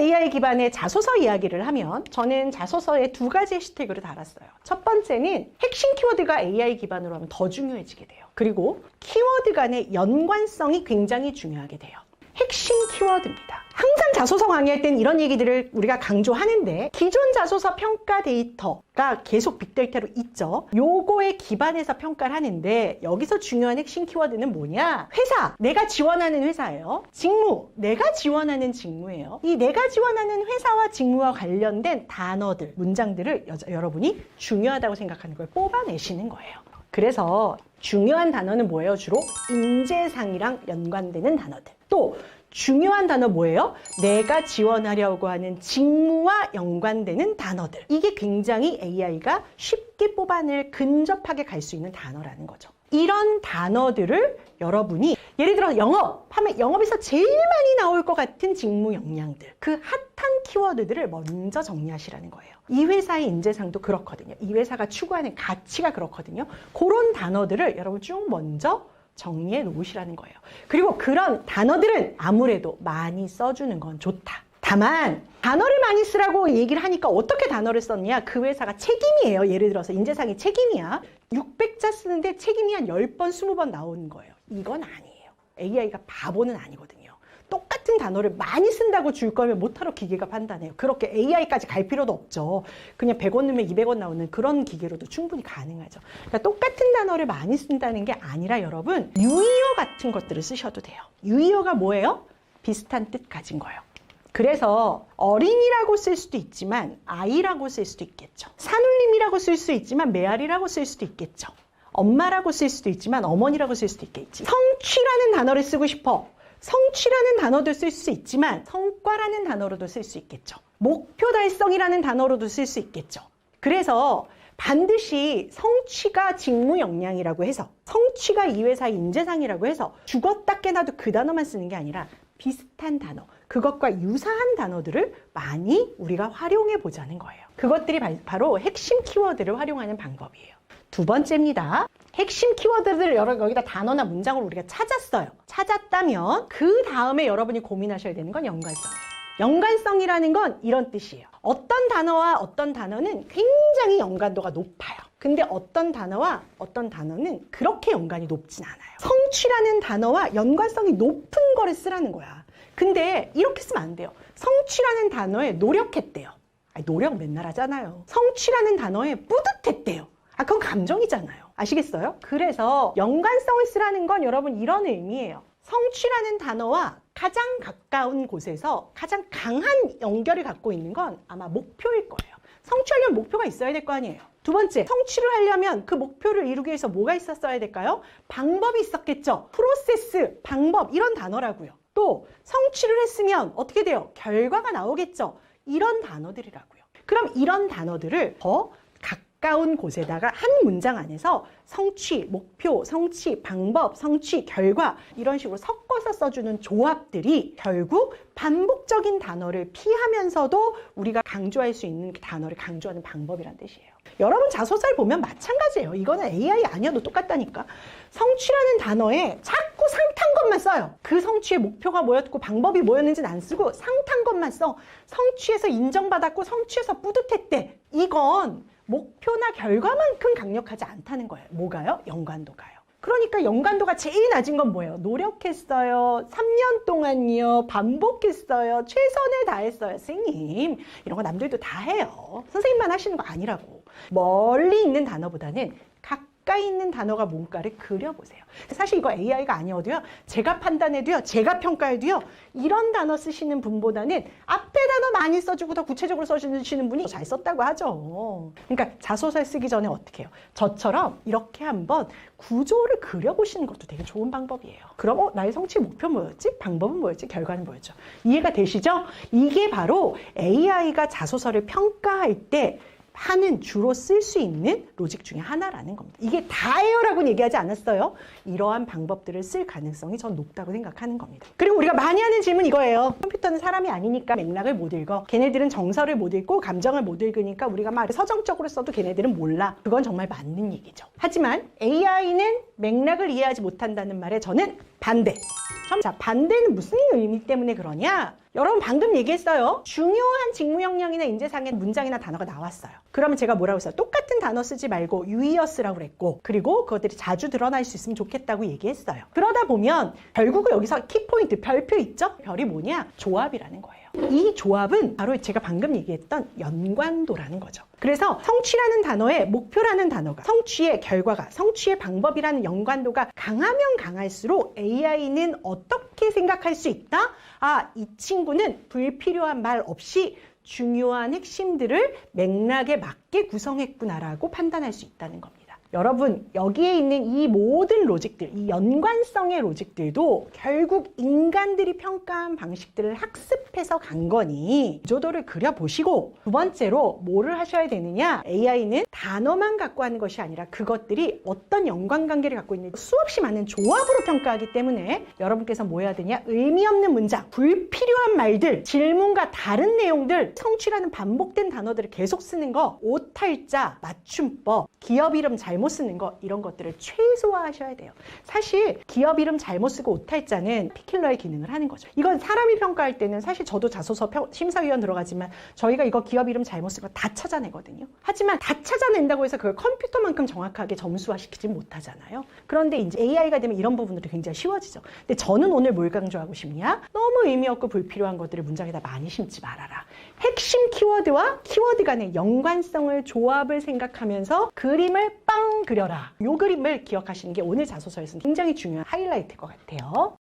AI 기반의 자소서 이야기를 하면 저는 자소서에 두 가지 해시태그를 달았어요. 첫 번째는 핵심 키워드가 AI 기반으로 하면 더 중요해지게 돼요. 그리고 키워드 간의 연관성이 굉장히 중요하게 돼요. 핵심 키워드입니다. 항상 자소서 강의할 땐 이런 얘기들을 우리가 강조하는데 기존 자소서 평가 데이터가 계속 빅데이터로 있죠. 요거에 기반해서 평가를 하는데 여기서 중요한 핵심 키워드는 뭐냐? 회사, 내가 지원하는 회사예요. 직무, 내가 지원하는 직무예요. 이 내가 지원하는 회사와 직무와 관련된 단어들, 문장들을 여러분이 중요하다고 생각하는 걸 뽑아내시는 거예요. 그래서 중요한 단어는 뭐예요? 주로 인재상이랑 연관되는 단어들. 또 중요한 단어 뭐예요? 내가 지원하려고 하는 직무와 연관되는 단어들. 이게 굉장히 AI가 쉽게 뽑아낼 근접하게 갈 수 있는 단어라는 거죠. 이런 단어들을 여러분이 예를 들어 영업하면 영업에서 제일 많이 나올 것 같은 직무 역량들, 그 핫한 키워드들을 먼저 정리하시라는 거예요. 이 회사의 인재상도 그렇거든요. 이 회사가 추구하는 가치가 그렇거든요. 그런 단어들을 여러분 쭉 먼저 정리해 놓으시라는 거예요. 그리고 그런 단어들은 아무래도 많이 써주는 건 좋다. 다만 단어를 많이 쓰라고 얘기를 하니까 어떻게 단어를 썼냐? 그 회사가 책임이에요. 예를 들어서 인재상이 책임이야. 600자 쓰는데 책임이 한 10번, 20번 나오는 거예요. 이건 아니에요. AI가 바보는 아니거든요. 똑같은 단어를 많이 쓴다고 줄 거면 못하러 기계가 판단해요. 그렇게 AI까지 갈 필요도 없죠. 그냥 100원 넣으면 200원 나오는 그런 기계로도 충분히 가능하죠. 그러니까 똑같은 단어를 많이 쓴다는 게 아니라 여러분 유의어 같은 것들을 쓰셔도 돼요. 유의어가 뭐예요? 비슷한 뜻 가진 거예요. 그래서 어린이라고 쓸 수도 있지만 아이라고 쓸 수도 있겠죠. 산울림이라고 쓸 수 있지만 메아리라고 쓸 수도 있겠죠. 엄마라고 쓸 수도 있지만 어머니라고 쓸 수도 있겠지. 성취라는 단어를 쓰고 싶어. 성취라는 단어도 쓸 수 있지만 성과라는 단어로도 쓸 수 있겠죠. 목표 달성이라는 단어로도 쓸 수 있겠죠. 그래서 반드시 성취가 직무 역량이라고 해서 성취가 이 회사의 인재상이라고 해서 죽었다 깨나도 그 단어만 쓰는 게 아니라 비슷한 단어, 그것과 유사한 단어들을 많이 우리가 활용해 보자는 거예요. 그것들이 바로 핵심 키워드를 활용하는 방법이에요. 두 번째입니다. 핵심 키워드들을 여기다 단어나 문장을 우리가 찾았어요. 찾았다면 그 다음에 여러분이 고민하셔야 되는 건 연관성이에요. 연관성이라는 건 이런 뜻이에요. 어떤 단어와 어떤 단어는 굉장히 연관도가 높아요. 근데 어떤 단어와 어떤 단어는 그렇게 연관이 높진 않아요. 성취라는 단어와 연관성이 높은 거를 쓰라는 거야. 근데 이렇게 쓰면 안 돼요. 성취라는 단어에 노력했대요. 아니, 노력 맨날 하잖아요. 성취라는 단어에 뿌듯했대요. 그건 감정이잖아요. 아시겠어요? 그래서 연관성을 쓰라는 건 여러분 이런 의미예요. 성취라는 단어와 가장 가까운 곳에서 가장 강한 연결을 갖고 있는 건 아마 목표일 거예요. 성취하려면 목표가 있어야 될 거 아니에요. 두 번째, 성취를 하려면 그 목표를 이루기 위해서 뭐가 있었어야 될까요? 방법이 있었겠죠. 프로세스, 방법 이런 단어라고요. 또 성취를 했으면 어떻게 돼요? 결과가 나오겠죠. 이런 단어들이라고요. 그럼 이런 단어들을 더 가까운 곳에다가 한 문장 안에서 성취, 목표, 성취, 방법, 성취, 결과 이런 식으로 섞어서 써주는 조합들이 결국 반복적인 단어를 피하면서도 우리가 강조할 수 있는 단어를 강조하는 방법이란 뜻이에요. 여러분 자소서를 보면 마찬가지예요. 이거는 AI 아니어도 똑같다니까. 성취라는 단어에 자꾸 상탄 것만 써요. 그 성취의 목표가 뭐였고 방법이 뭐였는지는 안 쓰고 상탄 것만 써. 성취해서 인정받았고 성취해서 뿌듯했대. 이건 목표나 결과만큼 강력하지 않다는 거예요. 뭐가요? 연관도가요. 그러니까 연관도가 제일 낮은 건 뭐예요? 노력했어요. 3년 동안요. 반복했어요. 최선을 다했어요. 선생님, 이런 거 남들도 다 해요. 선생님만 하시는 거 아니라고. 멀리 있는 단어보다는 가까이 있는 단어가 뭔가를 그려보세요. 사실 이거 AI가 아니어도요. 제가 판단해도요. 제가 평가해도요. 이런 단어 쓰시는 분보다는 앞에 단어 많이 써주고 더 구체적으로 써주시는 분이 잘 썼다고 하죠. 그러니까 자소서를 쓰기 전에 어떻게 해요? 저처럼 이렇게 한번 구조를 그려보시는 것도 되게 좋은 방법이에요. 그럼 나의 성취 목표 뭐였지? 방법은 뭐였지? 결과는 뭐였죠? 이해가 되시죠? 이게 바로 AI가 자소서를 평가할 때 하는 주로 쓸 수 있는 로직 중에 하나라는 겁니다. 이게 다예요라고는 얘기하지 않았어요. 이러한 방법들을 쓸 가능성이 전 높다고 생각하는 겁니다. 그리고 우리가 많이 하는 질문 이거예요. 컴퓨터는 사람이 아니니까 맥락을 못 읽어. 걔네들은 정서를 못 읽고 감정을 못 읽으니까 우리가 막 서정적으로 써도 걔네들은 몰라. 그건 정말 맞는 얘기죠. 하지만 AI는 맥락을 이해하지 못한다는 말에 저는 반대. 자, 반대는 무슨 의미 때문에 그러냐? 여러분 방금 얘기했어요. 중요한 직무역량이나 인재상의 문장이나 단어가 나왔어요. 그러면 제가 뭐라고 했어요? 똑같은 단어 쓰지 말고 유의어스라고 그랬고, 그리고 그것들이 자주 드러날 수 있으면 좋겠다고 얘기했어요. 그러다 보면 결국은 여기서 키포인트, 별표 있죠? 별이 뭐냐? 조합이라는 거예요. 이 조합은 바로 제가 방금 얘기했던 연관도라는 거죠. 그래서 성취라는 단어에 목표라는 단어가, 성취의 결과가, 성취의 방법이라는 연관도가 강하면 강할수록 AI는 어떻게 생각할 수 있다? 아, 이 친구는 불필요한 말 없이 중요한 핵심들을 맥락에 맞게 구성했구나라고 판단할 수 있다는 겁니다. 여러분, 여기에 있는 이 모든 로직들, 이 연관성의 로직들도 결국 인간들이 평가한 방식들을 학습해서 간 거니 구조도를 그려보시고, 두 번째로 뭐를 하셔야 되느냐? AI는 단어만 갖고 하는 것이 아니라 그것들이 어떤 연관관계를 갖고 있는 수없이 많은 조합으로 평가하기 때문에 여러분께서 뭐 해야 되냐? 의미 없는 문장, 불필요한 말들, 질문과 다른 내용들, 성취라는 반복된 단어들을 계속 쓰는 거, 오탈자, 맞춤법, 기업 이름 잘못 쓰는 거, 이런 것들을 최소화하셔야 돼요. 사실 기업 이름 잘못 쓰고 오탈자는 피킬러의 기능을 하는 거죠. 이건 사람이 평가할 때는 사실 저도 자소서 심사위원 들어가지만 저희가 이거 기업 이름 잘못 쓴 거 다 찾아내거든요. 하지만 다 찾아낸다고 해서 그걸 컴퓨터만큼 정확하게 점수화시키지 못하잖아요. 그런데 이제 AI가 되면 이런 부분들이 굉장히 쉬워지죠. 근데 저는 오늘 뭘 강조하고 싶냐? 너무 의미 없고 불필요한 것들을 문장에다 많이 심지 말아라. 핵심 키워드와 키워드 간의 연관성을, 조합을 생각하면서 그림을 빵 그려라. 이 그림을 기억하시는 게 오늘 자소서에서는 굉장히 중요한 하이라이트일 것 같아요.